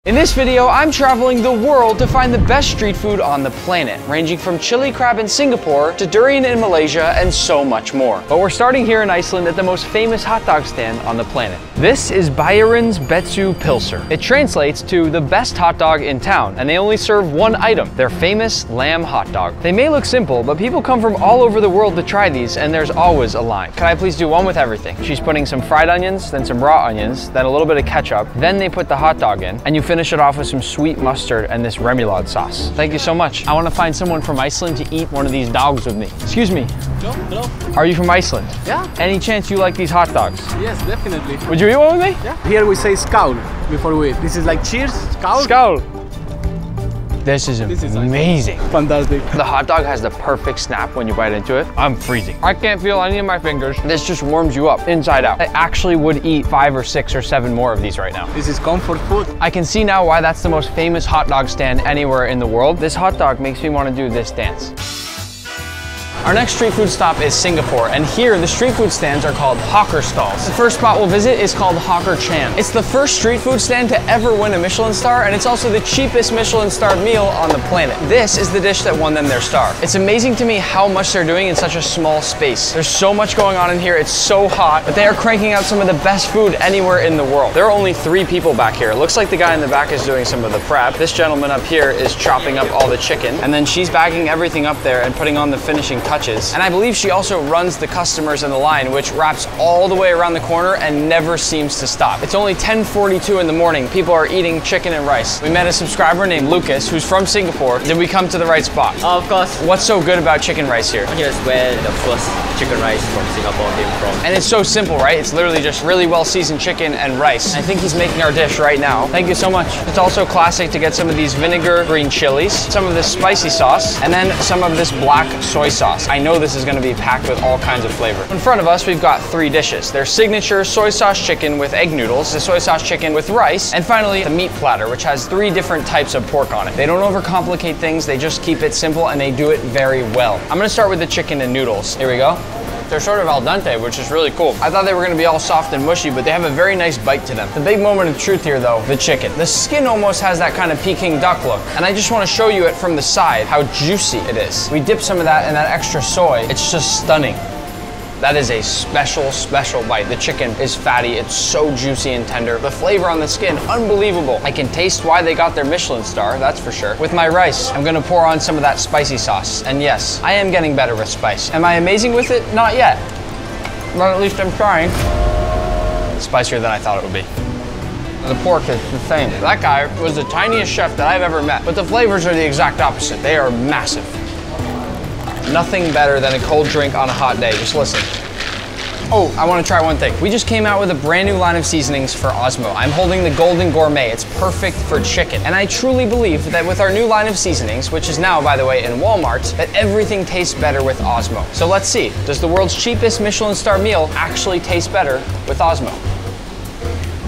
In this video, I'm traveling the world to find the best street food on the planet, ranging from chili crab in Singapore to durian in Malaysia and so much more. But we're starting here in Iceland at the most famous hot dog stand on the planet. This is Bæjarins Betsu Pilser. It translates to the best hot dog in town, and they only serve one item, their famous lamb hot dog. They may look simple, but people come from all over the world to try these, and there's always a line. Can I please do one with everything? She's putting some fried onions, then some raw onions, then a little bit of ketchup, then they put the hot dog in, and you finish it off with some sweet mustard and this remoulade sauce. Thank you so much. I want to find someone from Iceland to eat one of these dogs with me. Excuse me. Hello. Are you from Iceland? Yeah. Any chance you like these hot dogs? Yes, definitely. Would you eat one with me? Yeah. Here we say skál before we eat. This is like cheers, skál. Skál. This is amazing. Fantastic. The hot dog has the perfect snap when you bite into it. I'm freezing. I can't feel any of my fingers. This just warms you up inside out. I actually would eat 5 or 6 or 7 more of these right now. This is comfort food. I can see now why that's the most famous hot dog stand anywhere in the world. This hot dog makes me want to do this dance. Our next street food stop is Singapore, and here the street food stands are called hawker stalls. The first spot we'll visit is called Hawker Chan. It's the first street food stand to ever win a Michelin star, and it's also the cheapest Michelin starred meal on the planet. This is the dish that won them their star. It's amazing to me how much they're doing in such a small space. There's so much going on in here, it's so hot, but they are cranking out some of the best food anywhere in the world. There are only 3 people back here. It looks like the guy in the back is doing some of the prep. This gentleman up here is chopping up all the chicken, and then she's bagging everything up there and putting on the finishing touches. And I believe she also runs the customers in the line, which wraps all the way around the corner and never seems to stop. It's only 10:42 in the morning. People are eating chicken and rice. We met a subscriber named Lucas, who's from Singapore. Did we come to the right spot? Of course. What's so good about chicken rice here? Here's where the first chicken rice from Singapore came from. And it's so simple, right? It's literally just really well seasoned chicken and rice. I think he's making our dish right now. Thank you so much. It's also classic to get some of these vinegar green chilies, some of this spicy sauce, and then some of this black soy sauce. I know this is going to be packed with all kinds of flavor. In front of us, we've got 3 dishes. Their signature soy sauce chicken with egg noodles, the soy sauce chicken with rice, and finally the meat platter, which has 3 different types of pork on it. They don't overcomplicate things, they just keep it simple and they do it very well. I'm gonna start with the chicken and noodles. Here we go. They're sort of al dente, which is really cool. I thought they were gonna be all soft and mushy, but they have a very nice bite to them. The big moment of truth here though, the chicken. The skin almost has that kind of Peking duck look, and I just wanna show you it from the side, how juicy it is. We dip some of that in that extra soy. It's just stunning. That is a special, special bite. The chicken is fatty, it's so juicy and tender. The flavor on the skin, unbelievable. I can taste why they got their Michelin star, that's for sure. With my rice, I'm gonna pour on some of that spicy sauce. And yes, I am getting better with spice. Am I amazing with it? Not yet. But at least I'm trying. Spicier than I thought it would be. The pork is the same. That guy was the tiniest chef that I've ever met, but the flavors are the exact opposite. They are massive. Nothing better than a cold drink on a hot day. Just listen. Oh, I want to try one thing. We just came out with a brand new line of seasonings for Osmo. I'm holding the Golden Gourmet. It's perfect for chicken. And I truly believe that with our new line of seasonings, which is now, by the way, in Walmart, that everything tastes better with Osmo. So let's see. Does the world's cheapest Michelin star meal actually taste better with Osmo?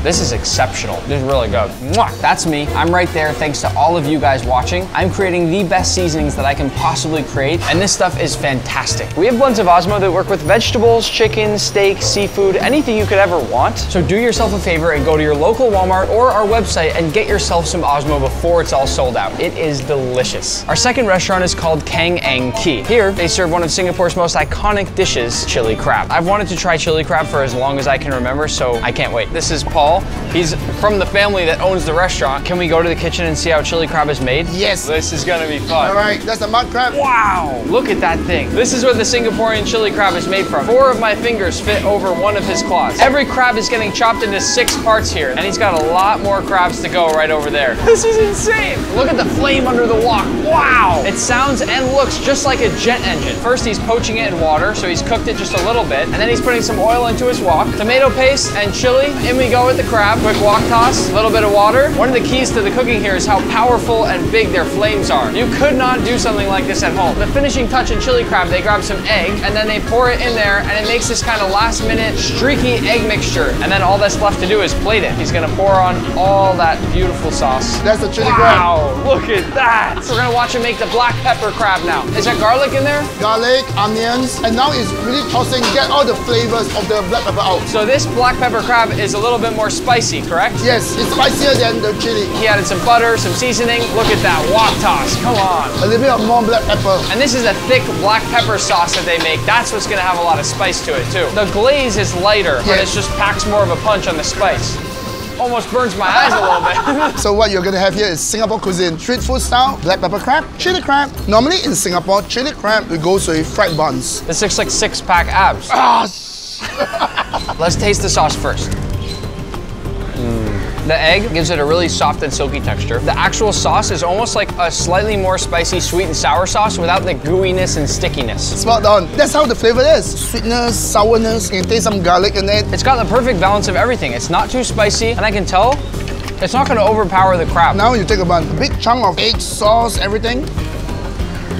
This is exceptional. This is really good. Mwah! That's me. I'm right there thanks to all of you guys watching. I'm creating the best seasonings that I can possibly create, and this stuff is fantastic. We have blends of Osmo that work with vegetables, chicken, steak, seafood, anything you could ever want. So do yourself a favor and go to your local Walmart or our website and get yourself some Osmo before it's all sold out. It is delicious. Our second restaurant is called Kangi. Here, they serve one of Singapore's most iconic dishes, chili crab. I've wanted to try chili crab for as long as I can remember, so I can't wait. This is Paul. He's from the family that owns the restaurant. Can we go to the kitchen and see how chili crab is made? Yes. This is gonna be fun. All right, that's the mud crab. Wow, look at that thing. This is what the Singaporean chili crab is made from. 4 of my fingers fit over one of his claws. Every crab is getting chopped into 6 parts here, and he's got a lot more crabs to go right over there. This is insane. Look at the flame under the wok. Wow. It sounds and looks just like a jet engine. First, he's poaching it in water, so he's cooked it just a little bit, and then he's putting some oil into his wok, tomato paste and chili. In we go with the crab. Quick wok toss, a little bit of water. One of the keys to the cooking here is how powerful and big their flames are. You could not do something like this at home. The finishing touch in chili crab, they grab some egg and then they pour it in there, and it makes this kind of last minute streaky egg mixture. And then all that's left to do is plate it. He's gonna pour on all that beautiful sauce. That's the chili crab. Wow, look at that. We're gonna watch him make the black pepper crab now. Is that garlic in there? Garlic, onions, and now it's really tossing, get all the flavors of the black pepper out. So this black pepper crab is a little bit more spicy, correct? Yes, it's spicier than the chili. He added some butter, some seasoning. Look at that wok toss, come on. A little bit of more black pepper. And this is a thick black pepper sauce that they make. That's what's gonna have a lot of spice to it too. The glaze is lighter, but it just packs more of a punch on the spice. Almost burns my eyes a little bit. So what you're gonna have here is Singapore cuisine. Street food style, black pepper crab, chili crab. Normally in Singapore, chili crab, it goes with fried buns. This looks like 6-pack abs. Let's taste the sauce first. The egg gives it a really soft and silky texture. The actual sauce is almost like a slightly more spicy sweet and sour sauce without the gooiness and stickiness. Spot on. That's how the flavor is. Sweetness, sourness, you can taste some garlic in it. It's got the perfect balance of everything. It's not too spicy, and I can tell it's not gonna overpower the crab. Now you take a big chunk of egg, sauce, everything.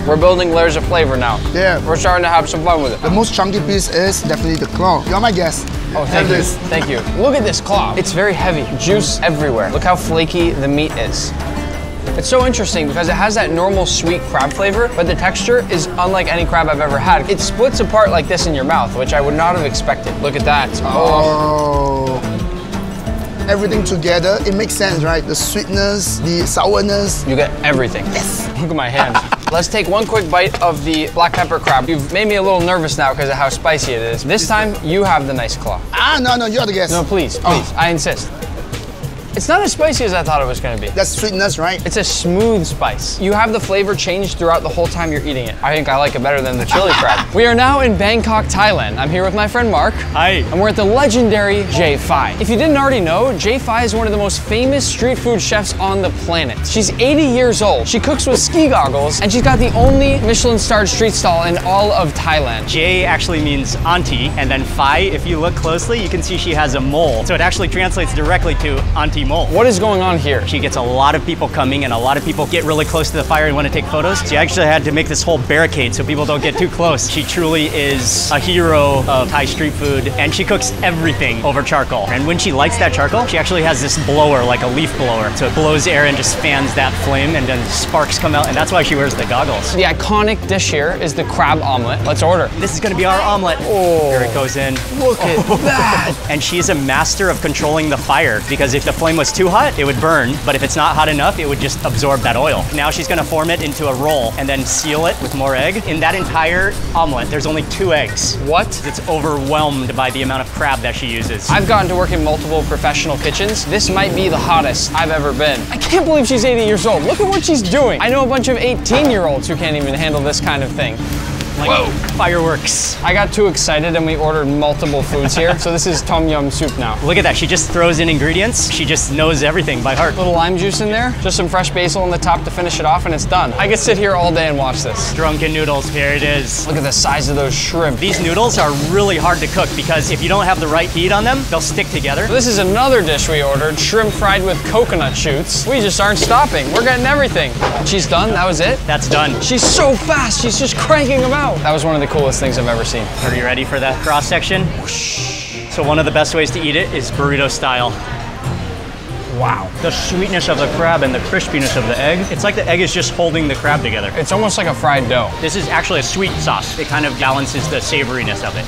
We're building layers of flavor now. Yeah. We're starting to have some fun with it. The most chunky piece is definitely the claw. You're my guest. Oh, thank you. Thank you. Look at this claw. It's very heavy. Juice everywhere. Look how flaky the meat is. It's so interesting because it has that normal sweet crab flavor, but the texture is unlike any crab I've ever had. It splits apart like this in your mouth, which I would not have expected. Look at that. Oh. Everything together, it makes sense, right? The sweetness, the sourness. You get everything. Yes. Look at my hand. Let's take one quick bite of the black pepper crab. You've made me a little nervous now because of how spicy it is. This time, you have the nice claw. No, you're the guest. No, please, I insist. It's not as spicy as I thought it was gonna be. That's sweetness, right? It's a smooth spice. You have the flavor change throughout the whole time you're eating it. I think I like it better than the chili crab. We are now in Bangkok, Thailand. I'm here with my friend Mark. Hi. And we're at the legendary J Phi. If you didn't already know, J Phi is one of the most famous street food chefs on the planet. She's 80 years old. She cooks with ski goggles, and she's got the only Michelin-starred street stall in all of Thailand. J actually means auntie, and then Phi, if you look closely, you can see she has a mole. So it actually translates directly to auntie mole. What is going on here? She gets a lot of people coming, and a lot of people get really close to the fire and want to take photos. She actually had to make this whole barricade so people don't get too close. She truly is a hero of Thai street food, and she cooks everything over charcoal. And when she lights that charcoal, she actually has this blower, like a leaf blower. So it blows air and just fans that flame, and then sparks come out, and that's why she wears the goggles. The iconic dish here is the crab omelet. Let's order. This is gonna be our omelet. Oh, here it goes in. Look at that. And she's a master of controlling the fire, because if the flame was too hot, it would burn, but if it's not hot enough, it would just absorb that oil. Now she's gonna form it into a roll and then seal it with more egg. In that entire omelet, there's only 2 eggs. What? It's overwhelmed by the amount of crab that she uses. I've gotten to work in multiple professional kitchens. This might be the hottest I've ever been. I can't believe she's 80 years old. Look at what she's doing. I know a bunch of 18-year-olds who can't even handle this kind of thing. Like, whoa, fireworks. I got too excited and we ordered multiple foods here. So this is tom yum soup now. Look at that, she just throws in ingredients. She just knows everything by heart. Little lime juice in there, just some fresh basil on the top to finish it off, and it's done. I could sit here all day and watch this. Drunken noodles, here it is. Look at the size of those shrimp. These noodles are really hard to cook because if you don't have the right heat on them, they'll stick together. This is another dish we ordered, shrimp fried with coconut shoots. We just aren't stopping. We're getting everything. She's done, that was it? That's done. She's so fast, she's just cranking them out. That was one of the coolest things I've ever seen. Are you ready for that cross section? So one of the best ways to eat it is burrito style. Wow. The sweetness of the crab and the crispiness of the egg. It's like the egg is just holding the crab together. It's almost like a fried dough. This is actually a sweet sauce. It kind of balances the savoriness of it.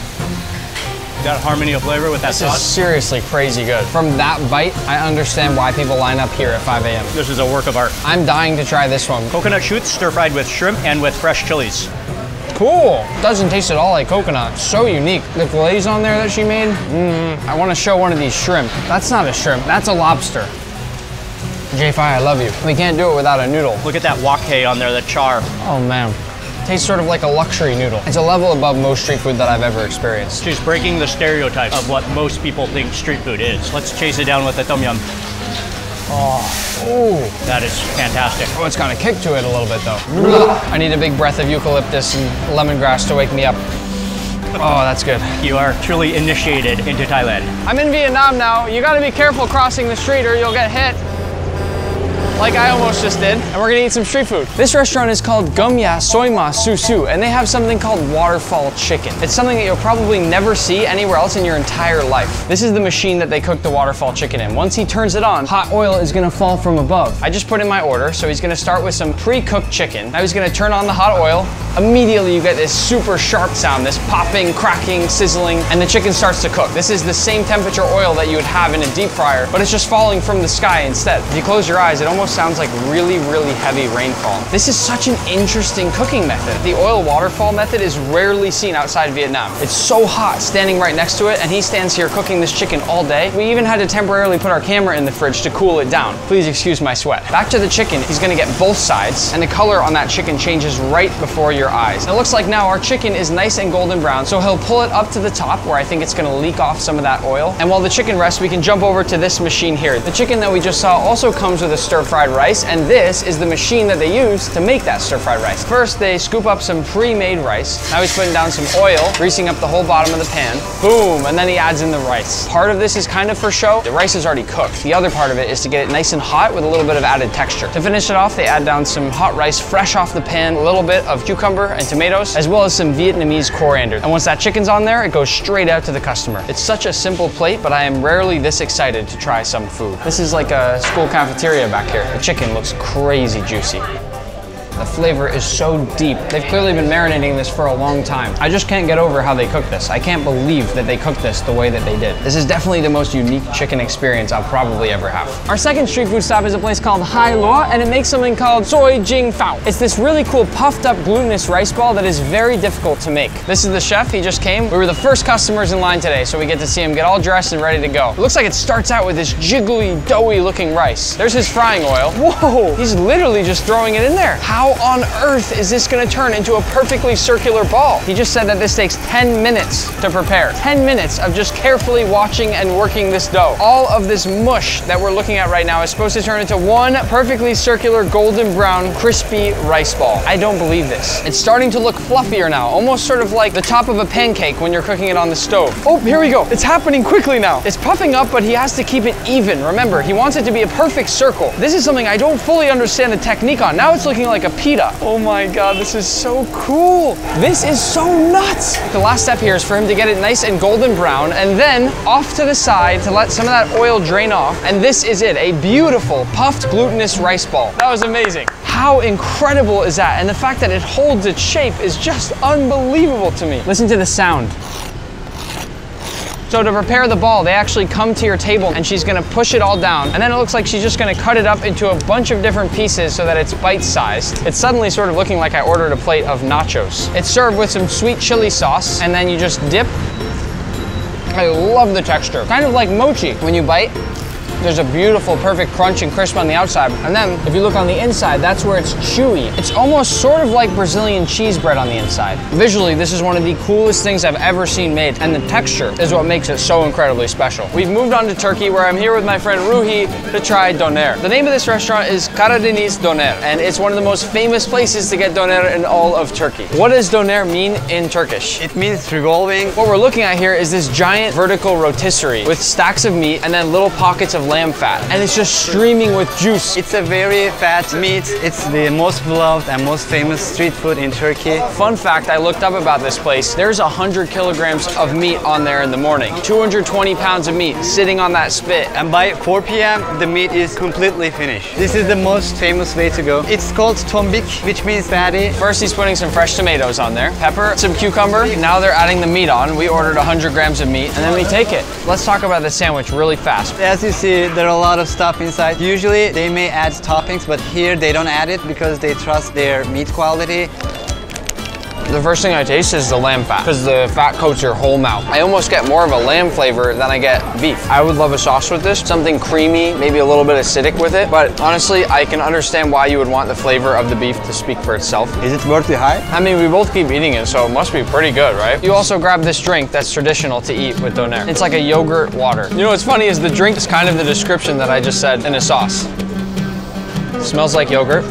That harmony of flavor with that sauce. This is seriously crazy good. From that bite, I understand why people line up here at 5 a.m. This is a work of art. I'm dying to try this one. Coconut shoots stir-fried with shrimp and with fresh chilies. Cool. Doesn't taste at all like coconut. So unique. The glaze on there that she made. I want to show one of these shrimp. That's not a shrimp. That's a lobster. J Phi, I love you. We can't do it without a noodle. Look at that wok hei on there, the char. Oh man. Tastes sort of like a luxury noodle. It's a level above most street food that I've ever experienced. She's breaking the stereotypes of what most people think street food is. Let's chase it down with the tom yum. Oh, ooh. That is fantastic. Oh, it's got a kick to it a little bit though. I need a big breath of eucalyptus and lemongrass to wake me up. Oh, that's good. You are truly initiated into Thailand. I'm in Vietnam now. You gotta be careful crossing the street or you'll get hit. like I almost just did, and we're gonna eat some street food. This restaurant is called Gumya Soima Susu, and they have something called Waterfall Chicken. It's something that you'll probably never see anywhere else in your entire life. This is the machine that they cook the waterfall chicken in. Once he turns it on, hot oil is gonna fall from above. I just put in my order, so he's gonna start with some pre-cooked chicken. Now he's gonna turn on the hot oil. Immediately you get this super sharp sound, this popping, cracking, sizzling, and the chicken starts to cook. This is the same temperature oil that you would have in a deep fryer, but it's just falling from the sky instead. If you close your eyes, it almost sounds like really, really heavy rainfall. This is such an interesting cooking method. The oil waterfall method is rarely seen outside Vietnam. It's so hot standing right next to it, and he stands here cooking this chicken all day. We even had to temporarily put our camera in the fridge to cool it down. Please excuse my sweat. Back to the chicken, he's gonna get both sides, and the color on that chicken changes right before your eyes. And it looks like now our chicken is nice and golden brown, so he'll pull it up to the top where I think it's gonna leak off some of that oil. And while the chicken rests, we can jump over to this machine here. The chicken that we just saw also comes with a stir-fried rice, and this is the machine that they use to make that stir-fried rice. First, they scoop up some pre-made rice. Now he's putting down some oil, greasing up the whole bottom of the pan. Boom, and then he adds in the rice. Part of this is kind of for show. The rice is already cooked. The other part of it is to get it nice and hot with a little bit of added texture. To finish it off, they add down some hot rice fresh off the pan, a little bit of cucumber and tomatoes, as well as some Vietnamese coriander. And once that chicken's on there, it goes straight out to the customer. It's such a simple plate, but I am rarely this excited to try some food. This is like a school cafeteria back here. The chicken looks crazy juicy. The flavor is so deep. They've clearly been marinating this for a long time. I just can't get over how they cook this. I can't believe that they cooked this the way that they did. This is definitely the most unique chicken experience I'll probably ever have. Our second street food stop is a place called Hai Lo, and it makes something called Soy Jing Phao. It's this really cool puffed up glutinous rice ball that is very difficult to make. This is the chef, he just came. We were the first customers in line today, so we get to see him get all dressed and ready to go. It looks like it starts out with this jiggly, doughy looking rice. There's his frying oil. Whoa, he's literally just throwing it in there. How on earth is this gonna turn into a perfectly circular ball? He just said that this takes 10 minutes to prepare. 10 minutes of just carefully watching and working this dough. All of this mush that we're looking at right now is supposed to turn into one perfectly circular, golden brown, crispy rice ball. I don't believe this. It's starting to look fluffier now, almost sort of like the top of a pancake when you're cooking it on the stove. Oh, here we go. It's happening quickly now. It's puffing up, but he has to keep it even. Remember, he wants it to be a perfect circle. This is something I don't fully understand the technique on. Now it's looking like a pita. Oh my God, this is so cool. This is so nuts. The last step here is for him to get it nice and golden brown, and then off to the side to let some of that oil drain off. And this is it, a beautiful puffed glutinous rice ball. That was amazing. How incredible is that? And the fact that it holds its shape is just unbelievable to me. Listen to the sound. So to prepare the ball, they actually come to your table and she's gonna push it all down. And then it looks like she's just gonna cut it up into a bunch of different pieces so that it's bite-sized. It's suddenly sort of looking like I ordered a plate of nachos. It's served with some sweet chili sauce, and then you just dip. I love the texture. Kind of like mochi. When you bite, there's a beautiful, perfect crunch and crisp on the outside. And then, if you look on the inside, that's where it's chewy. It's almost sort of like Brazilian cheese bread on the inside. Visually, this is one of the coolest things I've ever seen made, and the texture is what makes it so incredibly special. We've moved on to Turkey, where I'm here with my friend Ruhi to try Donaire. The name of this restaurant is Karadeniz Donaire, and it's one of the most famous places to get Donaire in all of Turkey. What does Donaire mean in Turkish? It means revolving. What we're looking at here is this giant vertical rotisserie with stacks of meat and then little pockets of lamb fat, and it's just streaming with juice. It's a very fat meat. It's the most beloved and most famous street food in Turkey. Fun fact I looked up about this place, there's 100 kilograms of meat on there in the morning. 220 pounds of meat sitting on that spit. And by 4 p.m. the meat is completely finished. This is the most famous way to go. It's called tombik, which means fatty. First he's putting some fresh tomatoes on there, pepper, some cucumber. Now they're adding the meat on. We ordered 100 grams of meat, and then we take it. Let's talk about the sandwich really fast. As you see, there are a lot of stuff inside. Usually they may add toppings, but here they don't add it because they trust their meat quality. The first thing I taste is the lamb fat, because the fat coats your whole mouth. I almost get more of a lamb flavor than I get beef. I would love a sauce with this, something creamy, maybe a little bit acidic with it, but honestly, I can understand why you would want the flavor of the beef to speak for itself. Is it worth the hype? I mean, we both keep eating it, so it must be pretty good, right? You also grab this drink that's traditional to eat with Donaire. It's like a yogurt water. You know what's funny is the drink is kind of the description that I just said in a sauce. It smells like yogurt.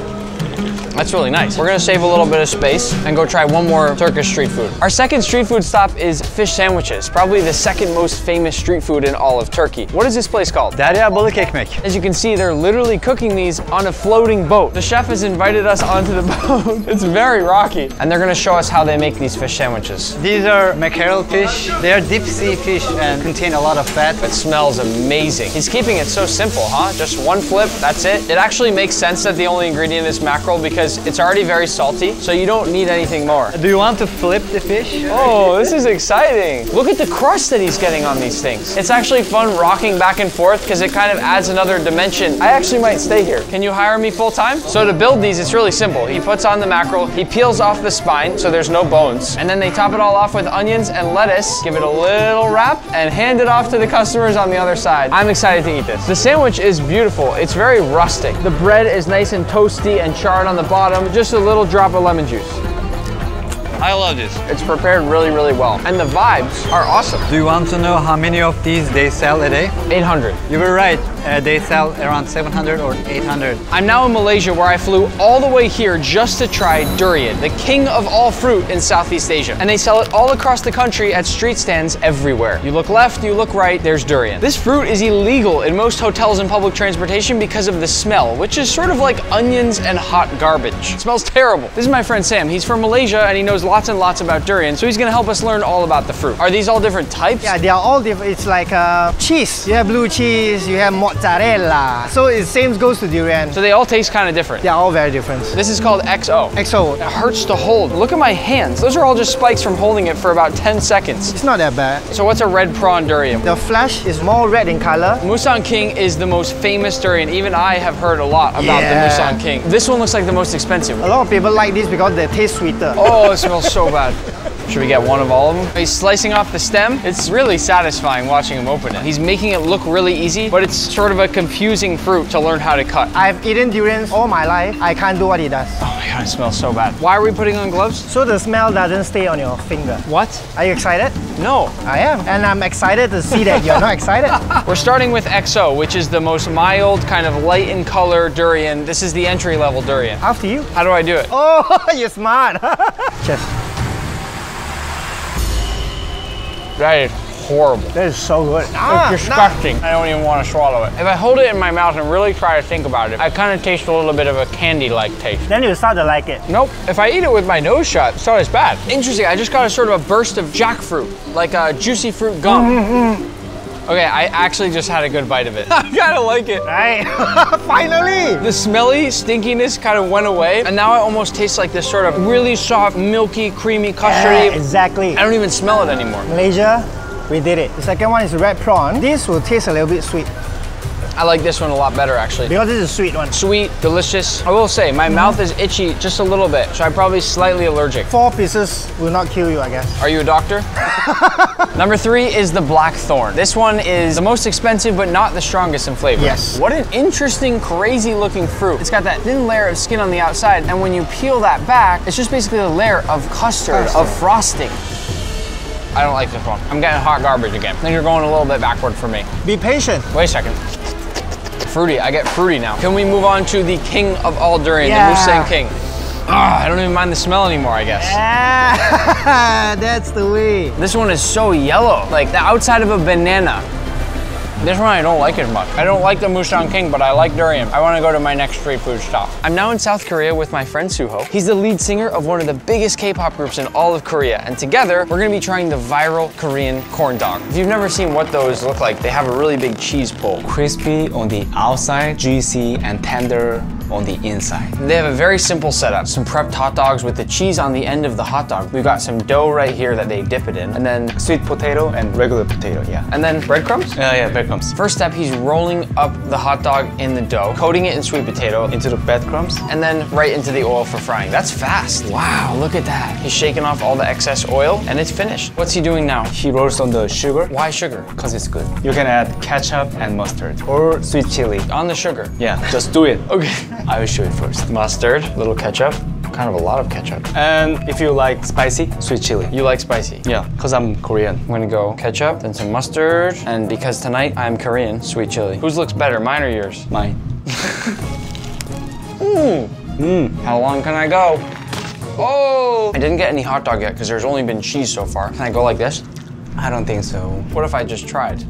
That's really nice. We're gonna save a little bit of space and go try one more Turkish street food. Our second street food stop is fish sandwiches, probably the second most famous street food in all of Turkey. What is this place called? Derya balık ekmek. As you can see, they're literally cooking these on a floating boat. The chef has invited us onto the boat. It's very rocky. And they're gonna show us how they make these fish sandwiches. These are mackerel fish. They are deep sea fish and contain a lot of fat. It smells amazing. He's keeping it so simple, huh? Just one flip, that's it. It actually makes sense that the only ingredient is mackerel because it's already very salty, so you don't need anything more. Do you want to flip the fish? Oh, this is exciting. Look at the crust that he's getting on these things. It's actually fun rocking back and forth because it kind of adds another dimension. I actually might stay here. Can you hire me full time? So to build these, it's really simple. He puts on the mackerel, he peels off the spine so there's no bones, and then they top it all off with onions and lettuce, give it a little wrap, and hand it off to the customers on the other side. I'm excited to eat this. The sandwich is beautiful. It's very rustic. The bread is nice and toasty and charred on the bottom, just a little drop of lemon juice. I love this. It's prepared really, really well. And the vibes are awesome. Do you want to know how many of these they sell a day? 800. You were right. They sell around 700 or 800. I'm now in Malaysia where I flew all the way here just to try durian, the king of all fruit in Southeast Asia. And they sell it all across the country at street stands everywhere. You look left, you look right, there's durian. This fruit is illegal in most hotels and public transportation because of the smell, which is sort of like onions and hot garbage. It smells terrible. This is my friend Sam. He's from Malaysia and he knows lots and lots about durian, so he's gonna help us learn all about the fruit. Are these all different types? Yeah, they are all different. It's like cheese. You have blue cheese, you have mozzarella. So the same goes to durian. So they all taste kind of different. They're all very different. This is called XO. XO. It hurts to hold. Look at my hands. Those are all just spikes from holding it for about 10 seconds. It's not that bad. So what's a red prawn durian? The flesh is more red in color. Musang King is the most famous durian. Even I have heard a lot about the Musang King. This one looks like the most expensive. A lot of people like this because they taste sweeter. Oh, it smells so bad. Should we get one of all of them? He's slicing off the stem. It's really satisfying watching him open it. He's making it look really easy, but it's sort of a confusing fruit to learn how to cut. I've eaten durians all my life. I can't do what he does. Oh my God, it smells so bad. Why are we putting on gloves? So the smell doesn't stay on your finger. What? Are you excited? No. I am. And I'm excited to see that you're not excited. We're starting with XO, which is the most mild, kind of light in color durian. This is the entry-level durian. After you. How do I do it? Oh, you're smart. Cheers. That is horrible. That is so good. It's disgusting. I don't even want to swallow it. If I hold it in my mouth and really try to think about it, I kind of taste a little bit of a candy-like taste. Then you start to like it. Nope. If I eat it with my nose shut, it's not as bad. Interesting. I just got a sort of a burst of jackfruit, like a juicy fruit gum. Okay, I actually just had a good bite of it. I kind of like it. Right. Finally. The smelly stinkiness kind of went away, and now it almost tastes like this sort of really soft, milky, creamy, custardy. Yeah, exactly. I don't even smell it anymore. Malaysia, we did it. The second one is red prawn. This will taste a little bit sweet. I like this one a lot better, actually. Because this is a sweet one. Sweet, delicious. I will say, my mouth is itchy just a little bit, so I'm probably slightly allergic. 4 pieces will not kill you, I guess. Are you a doctor? Number 3 is the blackthorn. This one is the most expensive, but not the strongest in flavor. Yes. What an interesting, crazy looking fruit. It's got that thin layer of skin on the outside, and when you peel that back, it's just basically a layer of custard, of frosting. I don't like this one. I'm getting hot garbage again. I think you're going a little bit backward for me. Be patient. Wait a second. Fruity, I get fruity now. Can we move on to the king of all durian, the Musang King? I don't even mind the smell anymore, I guess. Yeah, that's the way. This one is so yellow, like the outside of a banana. This one I don't like as much. I don't like the Musang King, but I like durian. I want to go to my next street food stop. I'm now in South Korea with my friend Suho. He's the lead singer of one of the biggest K-pop groups in all of Korea. And together, we're gonna be trying the viral Korean corn dog. If you've never seen what those look like, they have a really big cheese pull. Crispy on the outside, juicy and tender on the inside. They have a very simple setup. Some prepped hot dogs with the cheese on the end of the hot dog. We've got some dough right here that they dip it in. And then Sweet potato and regular potato, yeah. And then breadcrumbs? Yeah, breadcrumbs. First step, he's rolling up the hot dog in the dough, coating it in sweet potato, Into the breadcrumbs. and then right into the oil for frying. That's fast. Wow, look at that. He's shaking off all the excess oil and it's finished. What's he doing now? He rolls on the sugar, Why sugar? because it's good. You can add ketchup and mustard, or sweet chili. On the sugar. Yeah, just do it. Okay. I will show you first. Mustard, little ketchup, kind of a lot of ketchup. And if you like spicy, sweet chili. You like spicy? Yeah, because I'm Korean. I'm gonna go ketchup, then some mustard, and because tonight I'm Korean, sweet chili. Whose looks better, mine or yours? Mine. How long can I go? Oh! I didn't get any hot dog yet because there's only been cheese so far. Can I go like this? I don't think so. What if I just tried?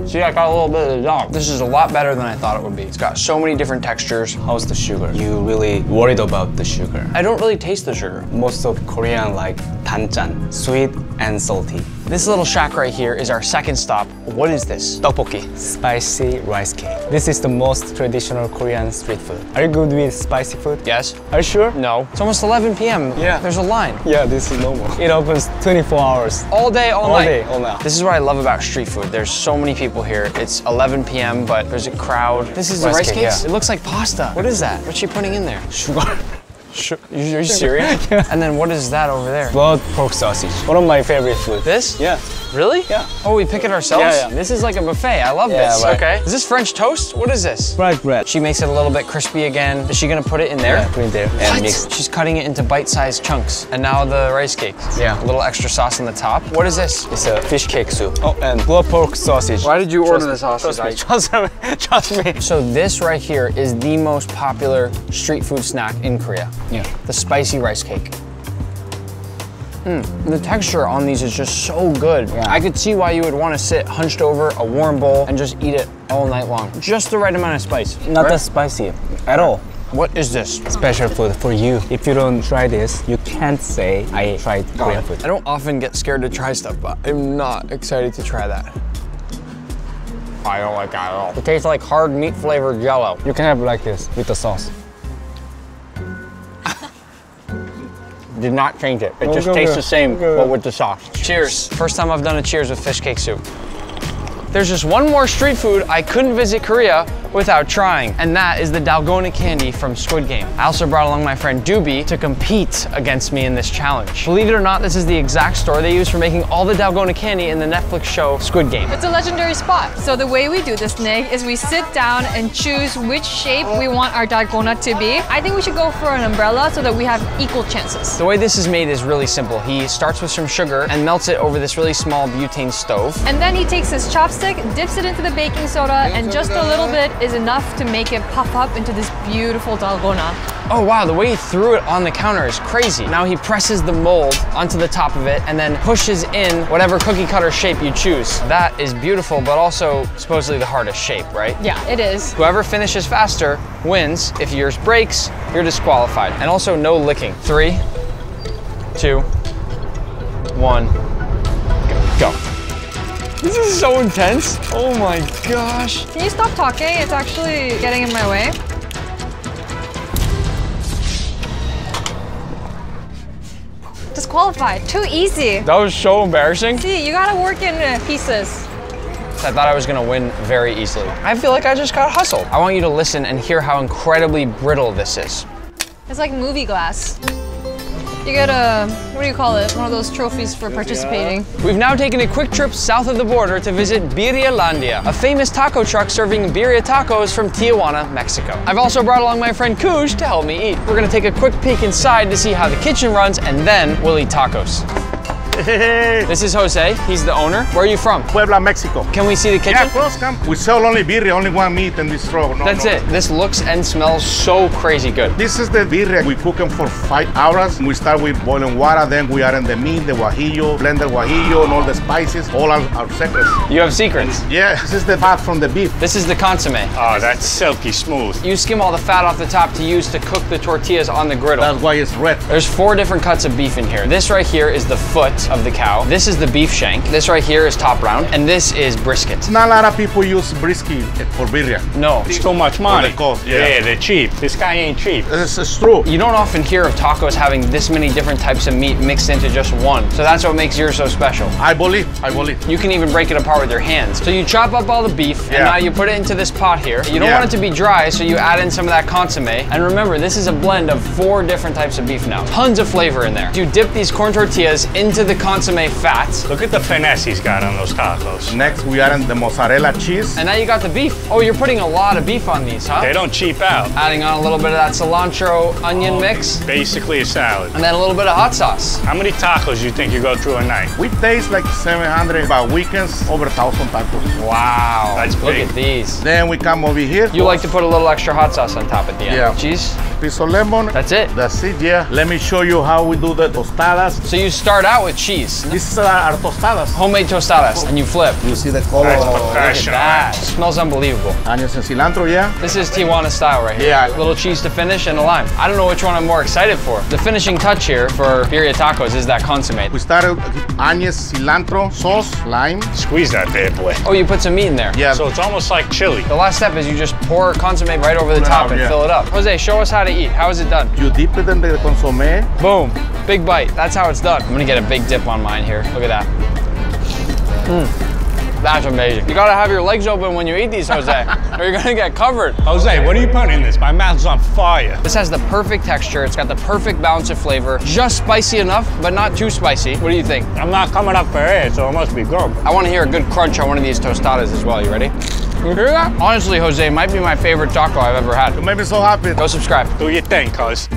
See, I got a little bit of the dog. This is a lot better than I thought it would be. It's got so many different textures. How's the sugar? You really worried about the sugar? I don't really taste the sugar. Most of Korean like danjan, sweet and salty. This little shack right here is our second stop. What is this? Tteokbokki, spicy rice cake. This is the most traditional Korean street food. Are you good with spicy food? Yes. Are you sure? No. It's almost 11 p.m. Yeah. There's a line. Yeah, this is normal. It opens 24 hours. All day, all night. All day, all night. This is what I love about street food. There's so many people here. It's 11 p.m., but there's a crowd. This is the rice cakes? Yeah. It looks like pasta. What is that? What's she putting in there? Sugar. Are you serious? Yeah. And then what is that over there? Blood pork sausage. One of my favorite food. This? Yeah. Really? Yeah. Oh, we pick it ourselves? Yeah, yeah. This is like a buffet. I love Yeah, this. right. Okay. Is this French toast? What is this? Fried bread. She makes it a little bit crispy again. Is she gonna put it in there? Yeah, put it there and What? mix. She's cutting it into bite-sized chunks. And now the rice cake. Yeah. A little extra sauce on the top. What is this? It's a fish cake soup. Oh, and blood pork sausage. Why did you order the Trust sausage? me, trust me. So this right here is the most popular street food snack in Korea. Yeah. The spicy rice cake. The texture on these is just so good. Yeah. I could see why you would want to sit hunched over a warm bowl and just eat it all night long. Just the right amount of spice. Not right? that spicy at all. What is this? Special food for you. If you don't try this, you can't say I tried Korean food. I don't often get scared to try stuff, but I'm not excited to try that. I don't like that at all. It tastes like hard meat flavored Jello. You can have it like this with the sauce. Did not change it. It just tastes the same, but with the sauce. Cheers. First time I've done a cheers with fish cake soup. There's just one more street food I couldn't visit Korea without trying, and that is the Dalona Candy from Squid Game. I also brought along my friend Doobie to compete against me in this challenge. Believe it or not, this is the exact store they use for making all the Dalgona candy in the Netflix show Squid Game. It's a legendary spot. So the way we do this, Nick, is we sit down and choose which shape we want our dalgona to be. I think we should go for an umbrella so that we have equal chances. The way this is made is really simple. He starts with some sugar and melts it over this really small butane stove. And then he takes his chopstick, dips it into the baking soda, and just a little bit is enough to make it puff up into this beautiful dalgona. Oh wow, the way he threw it on the counter is crazy. Now he presses the mold onto the top of it and then pushes in whatever cookie cutter shape you choose. That is beautiful, but also supposedly the hardest shape, right? Yeah, it is. Whoever finishes faster wins. If yours breaks, you're disqualified. And also no licking. 3, 2, 1, go. This is so intense. Oh my gosh. Can you stop talking? It's actually getting in my way. Disqualified. Too easy. That was so embarrassing. See, you gotta work in pieces. I thought I was gonna win very easily. I feel like I just got hustled. I want you to listen and hear how incredibly brittle this is. It's like movie glass. You get a, what do you call it? One of those trophies for participating. We've now taken a quick trip south of the border to visit Birrialandia, a famous taco truck serving birria tacos from Tijuana, Mexico. I've also brought along my friend Kuj to help me eat. We're gonna take a quick peek inside to see how the kitchen runs, and then we'll eat tacos. This is Jose, he's the owner. Where are you from? Puebla, Mexico. Can we see the kitchen? Yeah, of course, come. We sell only birria, only one meat in this row. No, That's it. This looks and smells so crazy good. This is the birria. We cook them for 5 hours. We start with boiling water, then we add in the meat, the guajillo, blended guajillo, and all the spices, all our secrets. You have secrets? Yeah, this is the fat from the beef. This is the consomme. Oh, that's silky smooth. You skim all the fat off the top to use to cook the tortillas on the griddle. That's why it's red. There's 4 different cuts of beef in here. This right here is the foot of the cow. This is the beef shank. This right here is top round. And this is brisket. Not a lot of people use brisket for birria. No. It's too much money. The cost, yeah, they're cheap. This guy ain't cheap. It's true. You don't often hear of tacos having this many different types of meat mixed into just one. So that's what makes yours so special. I believe. You can even break it apart with your hands. So you chop up all the beef, and now you put it into this pot here. You don't want it to be dry, so you add in some of that consomme. And remember, this is a blend of 4 different types of beef now. Tons of flavor in there. You dip these corn tortillas into the the consomme fat. Look at the finesse he's got on those tacos. Next, we add in the mozzarella cheese. And now you got the beef. Oh, you're putting a lot of beef on these, huh? They don't cheap out. Adding on a little bit of that cilantro onion mix. Basically a salad. And then a little bit of hot sauce. How many tacos do you think you go through a night? We taste like 700, but weekends over 1,000 tacos. Wow. That's Look big. at these. Then we come over here. You like to put a little extra hot sauce on top at the end. Yeah. Cheese. Piece of lemon. That's it. That's it, yeah. Let me show you how we do the tostadas. So you start out with cheese. This is our tostadas. Homemade tostadas. And you flip. You see the color. That's Look at professional. that. Smells unbelievable. Onions and cilantro, yeah. This is Tijuana style right here. Yeah. A little cheese to finish and a lime. I don't know which one I'm more excited for. The finishing touch here for birria tacos is that consomme. We started with onions, cilantro, sauce, lime. Squeeze that bad boy. Oh, you put some meat in there. Yeah. So it's almost like chili. The last step is you just pour consomme right over the top and yeah. fill it up. Jose, show us how to eat. How is it done? You dip it in the consomme. Boom. Big bite. That's how it's done. I'm gonna get a big dip on mine here. Look at that. That's amazing. You gotta have your legs open when you eat these, Jose, or you're gonna get covered. Jose, what are you putting in this? My mouth's on fire. This has the perfect texture. It's got the perfect balance of flavor. Just spicy enough, but not too spicy. What do you think? I'm not coming up for air, so it must be good. I wanna hear a good crunch on one of these tostadas as well. You ready? You hear that? Honestly, Jose, might be my favorite taco I've ever had. You made me so happy. Go subscribe. Do your thing, cuz.